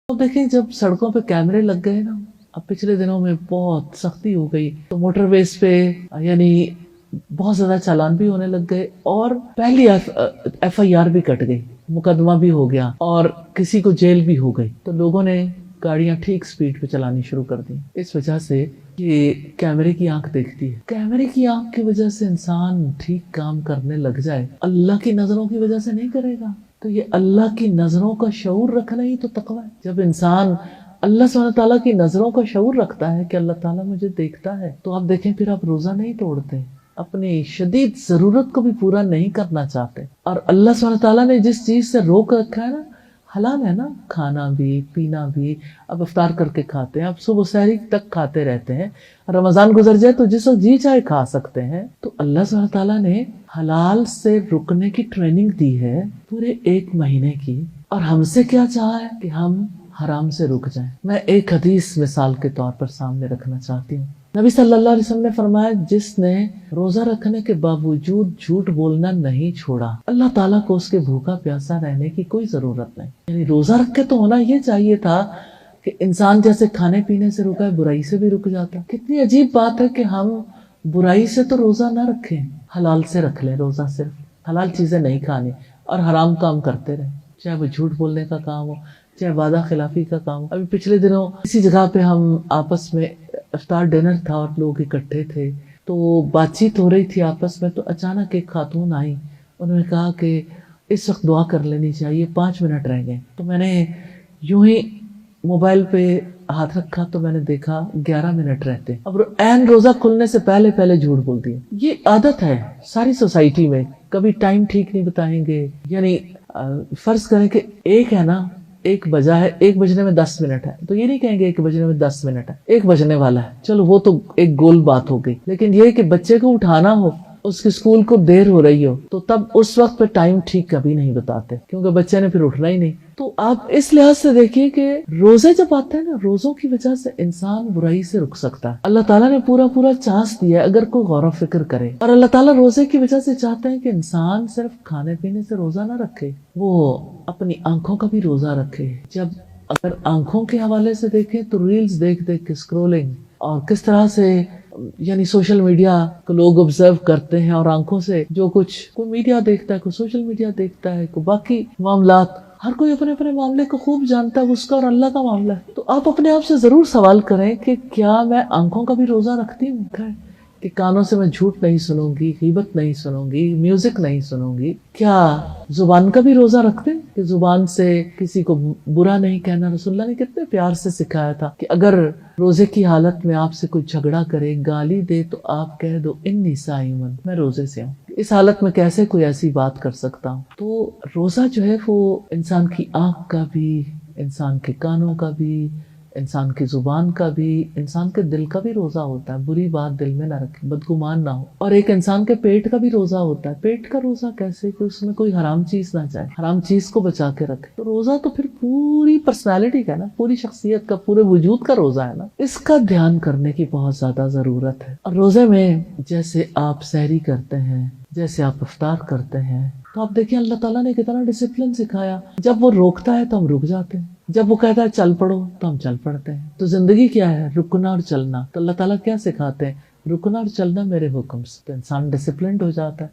तो देखिए जब सड़कों पे कैमरे लग गए ना, अब पिछले दिनों में बहुत सख्ती हो गई, तो मोटरवेज पे यानी बहुत ज्यादा चालान भी होने लग गए और पहली FIR भी कट गई, मुकदमा भी हो गया और किसी को जेल भी हो गई। तो लोगों ने गाड़ियां ठीक स्पीड पे चलानी शुरू कर दी। इस वजह से ये कैमरे की आंख देखती है। कैमरे की आंख की वजह से इंसान ठीक काम करने लग जाए, अल्लाह की नजरों की वजह से नहीं करेगा। तो ये अल्लाह की नजरों का शऊर रखना ही तो तकवा है। जब इंसान अल्लाह सुब्हानहू तआला की नजरों का शऊर रखता है कि अल्लाह ताला मुझे देखता है, तो आप देखें फिर आप रोजा नहीं तोड़ते, अपनी शदीद जरूरत को भी पूरा नहीं करना चाहते। और अल्लाह सुब्हानहू तआला ने जिस चीज से रोक रखा है ना, हलाल है ना, खाना भी पीना भी। अब इफ्तार करके खाते हैं, अब सुबह सहरी तक खाते रहते हैं, रमजान गुजर जाए तो जिस वक्त जी चाहे खा सकते हैं। तो अल्लाह सुब्हानहू तआला ने हलाल से रुकने की ट्रेनिंग दी है पूरे 1 महीने की, और हमसे क्या चाहा है कि हम हराम से रुक जाएं। मैं एक हदीस मिसाल के तौर पर सामने रखना चाहती हूँ। नबी सल्लल्लाहु अलैहि वसल्लम ने फरमाया, जिसने रोजा रखने के बावजूद झूठ बोलना नहीं छोड़ा, अल्लाह ताला को उसके भूखा प्यासा रहने की कोई जरूरत नहीं। यानी रोजा रख के तो होना ये चाहिए था कि इंसान जैसे खाने पीने से रुका है, बुराई से भी रुक जाता। कितनी अजीब बात है कि हम बुराई से तो रोजा ना रखें, हलाल से रख लें रोजा, सिर्फ हलाल चीजें नहीं खानी और हराम काम करते रहे, चाहे वो झूठ बोलने का काम हो, चाहे वादा खिलाफी का काम। अभी पिछले दिनों इसी जगह पे हम आपस में इफ्तार डिनर था और लोग इकट्ठे थे, तो बातचीत हो रही थी आपस में। तो अचानक एक खातून आई, उन्होंने कहा कि इस वक्त दुआ कर लेनी चाहिए, 5 मिनट रह गए। तो मैंने यूं ही मोबाइल पे हाथ रखा तो मैंने देखा 11 मिनट रहते। अब एन रोजा खुलने से पहले पहले झूठ बोल दिया। ये आदत है सारी सोसाइटी में, कभी टाइम ठीक नहीं बताएंगे। यानी फर्ज करें कि एक है ना, 1 बजा है, 1 बजने में 10 मिनट है, तो ये नहीं कहेंगे 1 बजने में 10 मिनट है, 1 बजने वाला है, चलो वो तो एक गोल बात हो गई। लेकिन ये कि बच्चे को उठाना हो, उसके स्कूल को देर हो रही हो, तो तब उस वक्त पे टाइम ठीक कभी नहीं बताते, क्योंकि बच्चे ने फिर उठना ही नहीं। तो आप इस लिहाज से देखिए कि रोजे जब आते हैं ना, रोजों की वजह से इंसान बुराई से रुक सकता है। अल्लाह ताला ने पूरा पूरा चांस दिया है अगर कोई गौर फिक्र करे। और अल्लाह ताला रोजे की वजह से चाहते हैं कि इंसान सिर्फ खाने पीने से रोजा ना रखे, वो अपनी आंखों का भी रोजा रखे। जब अगर आंखों के हवाले से देखें तो रील्स देख देख के स्क्रोलिंग, और किस तरह से यानी सोशल मीडिया को लोग ऑब्जर्व करते हैं, और आंखों से जो कुछ कोई मीडिया देखता है, कोई सोशल मीडिया देखता है, कोई बाकी मामलात, हर कोई अपने अपने मामले को खूब जानता है, उसका और अल्लाह का मामला है। तो आप अपने आप से जरूर सवाल करें कि क्या मैं आंखों का भी रोजा रखती हूँ, कि कानों से मैं झूठ नहीं सुनूंगी, गीबत नहीं सुनूंगी, म्यूजिक नहीं सुनूंगी। क्या जुबान का भी रोजा रखते हैं कि जुबान से किसी को बुरा नहीं कहना। रसूलुल्लाह ने कितने प्यार से सिखाया था कि अगर रोजे की हालत में आपसे कोई झगड़ा करे, गाली दे, तो आप कह दो इन्नी साइमन, मैं रोजे से हूँ। इस हालत में कैसे कोई ऐसी बात कर सकता हूँ। तो रोजा जो है वो इंसान की आंख का भी, इंसान के कानों का भी, इंसान की जुबान का भी, इंसान के दिल का भी रोजा होता है। बुरी बात दिल में ना रखे, बदगुमान ना हो। और एक इंसान के पेट का भी रोजा होता है। पेट का रोजा कैसे कि उसमें कोई हराम चीज ना जाए, हराम चीज को बचा के रखे। तो रोजा तो फिर पूरी पर्सनालिटी का ना, पूरी शख्सियत का, पूरे वजूद का रोजा है ना। इसका ध्यान करने की बहुत ज्यादा जरूरत है। और रोजे में जैसे आप सहरी करते हैं, जैसे आप इफ्तार करते हैं, तो आप देखिए अल्लाह ताला ने कितना डिसिप्लिन सिखाया। जब वो रोकता है तो हम रुक जाते हैं, जब वो कहता है चल पड़ो तो हम चल पड़ते हैं। तो जिंदगी क्या है, रुकना और चलना। तो अल्लाह ताला क्या सिखाते हैं, रुकना और चलना मेरे हुक्म से। तो इंसान डिसिप्लिन्ड हो जाता है।